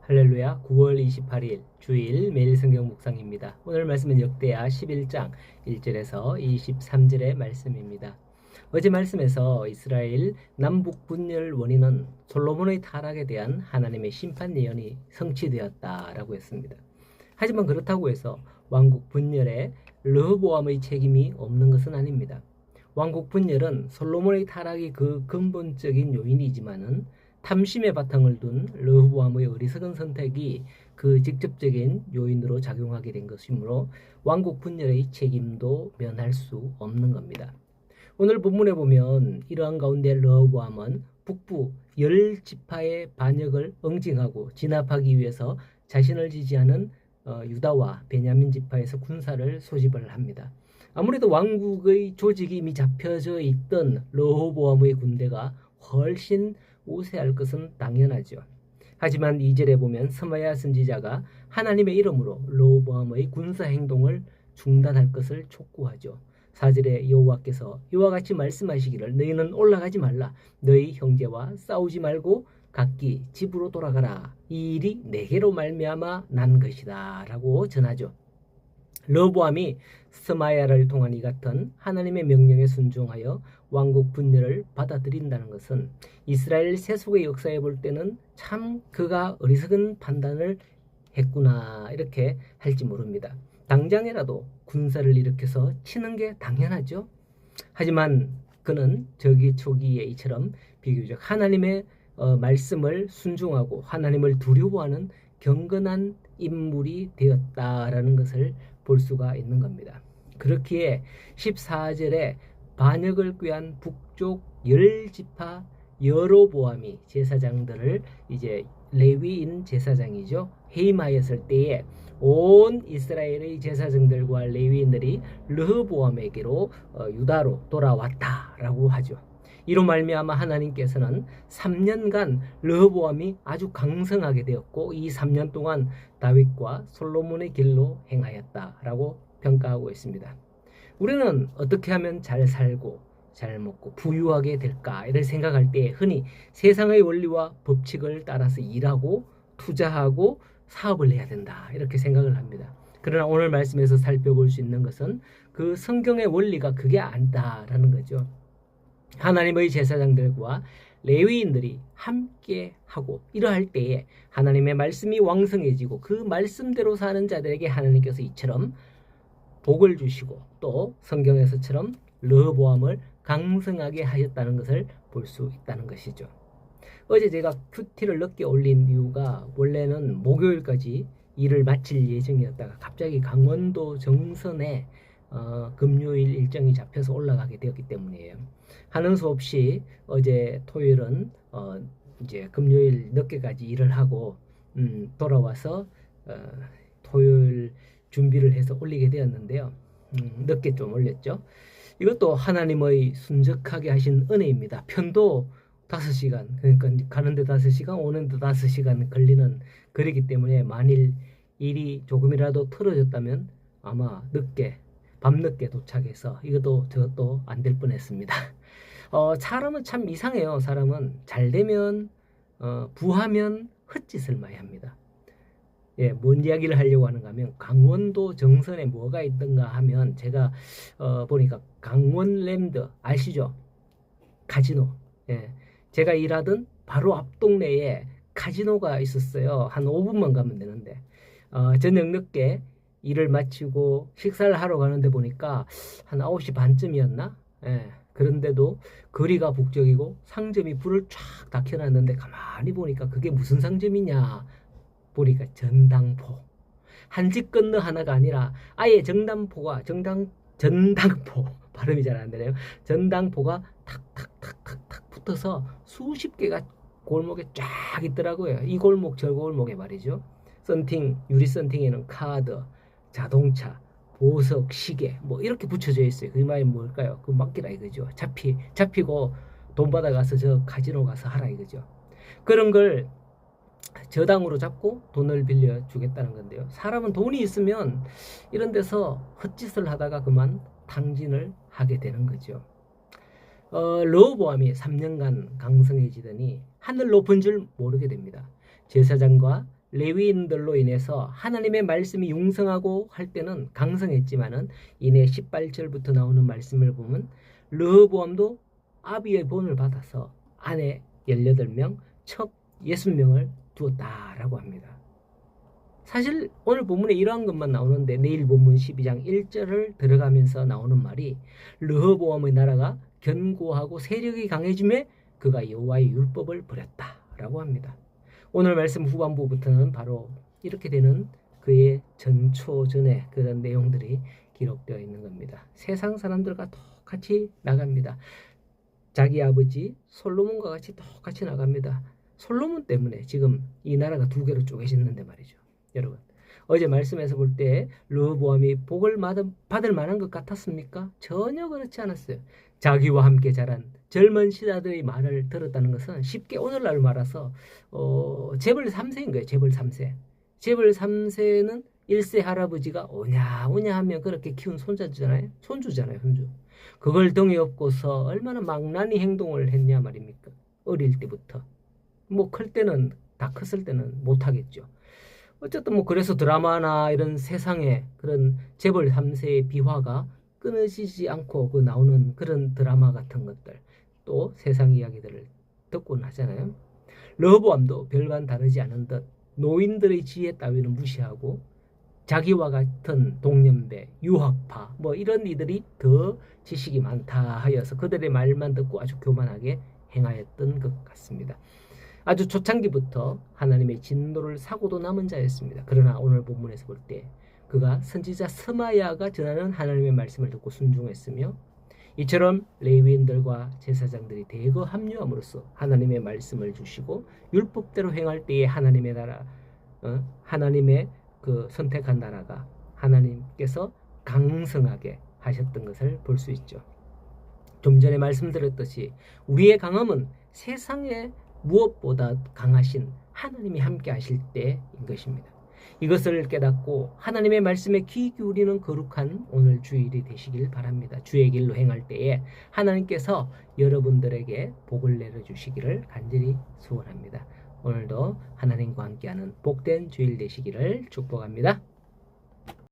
할렐루야. 9월 28일 주일 매일 성경 묵상입니다. 오늘 말씀은 역대하 11장 1절에서 23절의 말씀입니다. 어제 말씀에서 이스라엘 남북 분열 원인은 솔로몬의 타락에 대한 하나님의 심판 예언이 성취되었다라고 했습니다. 하지만 그렇다고 해서 왕국 분열에 르호보암의 책임이 없는 것은 아닙니다. 왕국 분열은 솔로몬의 타락이 그 근본적인 요인이지만은 탐심의 바탕을 둔 르호보암의 어리석은 선택이 그 직접적인 요인으로 작용하게 된 것이므로 왕국 분열의 책임도 면할 수 없는 겁니다. 오늘 본문에 보면 이러한 가운데 르호보암은 북부 10지파의 반역을 응징하고 진압하기 위해서 자신을 지지하는 유다와 베냐민 지파에서 군사를 소집을 합니다. 아무래도 왕국의 조직이 이미 잡혀져 있던 르호보암의 군대가 훨씬 우세할 것은 당연하죠. 하지만 2절에 보면 스마야 선지자가 하나님의 이름으로 르호보암의 군사 행동을 중단할 것을 촉구하죠. 4절에 여호와께서 이와 같이 말씀하시기를 너희는 올라가지 말라. 너희 형제와 싸우지 말고 각기 집으로 돌아가라. 이 일이 내게로 말미암아 난 것이다 라고 전하죠. 르호보암이 스마야를 통한 이 같은 하나님의 명령에 순종하여 왕국 분열을 받아들인다는 것은 이스라엘 세속의 역사에 볼 때는 참 그가 어리석은 판단을 했구나 이렇게 할지 모릅니다. 당장이라도 군사를 일으켜서 치는 게 당연하죠. 하지만 그는 저기 초기에 이처럼 비교적 하나님의 말씀을 순종하고 하나님을 두려워하는 경건한 인물이 되었다라는 것을 볼 수가 있는 겁니다. 그렇기에 14절에 반역을 꾀한 북쪽 10지파 여로보암이 제사장들을 이제 레위인 제사장이죠. 해임하였을 때에 온 이스라엘의 제사장들과 레위인들이 르호보암에게로 유다로 돌아왔다라고 하죠. 이로 말미암아 하나님께서는 3년간 르호보암이 아주 강성하게 되었고 이 3년 동안 다윗과 솔로몬의 길로 행하였다라고 평가하고 있습니다. 우리는 어떻게 하면 잘 살고 잘 먹고 부유하게 될까 이를 생각할 때 흔히 세상의 원리와 법칙을 따라서 일하고 투자하고 사업을 해야 된다 이렇게 생각을 합니다. 그러나 오늘 말씀에서 살펴볼 수 있는 것은 그 성경의 원리가 그게 아니다라는 거죠. 하나님의 제사장들과 레위인들이 함께 하고 이러할 때에 하나님의 말씀이 왕성해지고 그 말씀대로 사는 자들에게 하나님께서 이처럼 복을 주시고 또 성경에서처럼 르호보암을 강성하게 하셨다는 것을 볼 수 있다는 것이죠. 어제 제가 큐티를 늦게 올린 이유가 원래는 목요일까지 일을 마칠 예정이었다가 갑자기 강원도 정선에 금요일 일정이 잡혀서 올라가게 되었기 때문이에요. 하는 수 없이 어제 토요일은 이제 금요일 늦게까지 일을 하고 돌아와서 토요일 준비를 해서 올리게 되었는데요. 늦게 좀 올렸죠. 이것도 하나님의 순적하게 하신 은혜입니다. 편도 5시간, 그러니까 가는데 5시간, 오는데 5시간 걸리는 거리기 때문에 만일 일이 조금이라도 틀어졌다면 아마 밤늦게 도착해서 이것도 저것도 안 될 뻔했습니다. 사람은 참 이상해요. 사람은 잘 되면 부하면 헛짓을 많이 합니다. 예, 뭔 이야기를 하려고 하는가 하면 강원도 정선에 뭐가 있던가 하면 제가 보니까 강원랜드 아시죠? 카지노. 예, 제가 일하던 바로 앞 동네에 카지노가 있었어요. 한 5분만 가면 되는데 저녁 늦게 일을 마치고 식사를 하러 가는데 보니까 한 9시 반쯤이었나? 예, 그런데도 거리가 북적이고 상점이 불을 쫙 다 켜놨는데 가만히 보니까 그게 무슨 상점이냐 보니까 전당포. 한 집 건너 하나가 아니라 아예 전당포 발음이 잘 안 되네요. 전당포가 탁탁탁탁탁 붙어서 수십 개가 골목에 쫙 있더라고요. 이 골목 저 골목에 말이죠. 유리 썬팅에는 카드, 자동차, 보석, 시계 뭐 이렇게 붙여져 있어요. 그 말이 뭘까요? 그 맡기라 이거죠. 잡히고 돈 받아가서 저 카지노 가서 하라 이거죠. 그런 걸 저당으로 잡고 돈을 빌려 주겠다는 건데요. 사람은 돈이 있으면 이런 데서 헛짓을 하다가 그만 탕진을 하게 되는 거죠. 르호보암이 3년간 강성해지더니 하늘 높은 줄 모르게 됩니다. 제사장과 레위인들로 인해서 하나님의 말씀이 융성하고 할 때는 강성했지만은 이내 18절부터 나오는 말씀을 보면 르호보암도 아비의 본을 받아서 아내 18명, 첩 60명을 두었다라고 합니다. 사실 오늘 본문에 이러한 것만 나오는데 내일 본문 12장 1절을 들어가면서 나오는 말이 르호보암의 나라가 견고하고 세력이 강해짐에 그가 여호와의 율법을 버렸다라고 합니다. 오늘 말씀 후반부부터는 바로 이렇게 되는 그의 전초전의 그런 내용들이 기록되어 있는 겁니다. 세상 사람들과 똑같이 나갑니다. 자기 아버지 솔로몬과 같이 똑같이 나갑니다. 솔로몬 때문에 지금 이 나라가 두 개로 쪼개졌는데 말이죠. 여러분, 어제 말씀에서 볼 때 르호보암이 복을 받을 만한 것 같았습니까? 전혀 그렇지 않았어요. 자기와 함께 자란 젊은 신하들의 말을 들었다는 것은 쉽게 오늘날 말아서 재벌 3세인 거예요. 재벌 3세. 재벌 3세는 1세 할아버지가 오냐 하면 그렇게 키운 손주잖아요. 손주. 그걸 등에 업고서 얼마나 망나니 행동을 했냐 말입니까? 어릴 때부터. 뭐 클 때는 다 컸을 때는 못하겠죠. 어쨌든 뭐 그래서 드라마나 이런 세상에 그런 재벌 3세의 비화가 끊어지지 않고 그 나오는 그런 드라마 같은 것들 또 세상 이야기들을 듣곤 하잖아요. 르호보암도 별반 다르지 않은 듯 노인들의 지혜 따위는 무시하고 자기와 같은 동년배, 유학파 뭐 이런 이들이 더 지식이 많다 하여서 그들의 말만 듣고 아주 교만하게 행하였던 것 같습니다. 아주 초창기부터 하나님의 진노를 사고도 남은 자였습니다. 그러나 오늘 본문에서 볼 때 그가 선지자 스마야가 전하는 하나님의 말씀을 듣고 순종했으며 이처럼 레위인들과 제사장들이 대거 합류함으로써 하나님의 말씀을 주시고 율법대로 행할 때에 하나님의 나라, 하나님의 그 선택한 나라가 하나님께서 강성하게 하셨던 것을 볼 수 있죠. 좀 전에 말씀드렸듯이 우리의 강함은 세상에 무엇보다 강하신 하나님이 함께 하실 때인 것입니다. 이것을 깨닫고 하나님의 말씀에 귀 기울이는 거룩한 오늘 주일이 되시길 바랍니다. 주의 길로 행할 때에 하나님께서 여러분들에게 복을 내려주시기를 간절히 소원합니다. 오늘도 하나님과 함께하는 복된 주일 되시기를 축복합니다.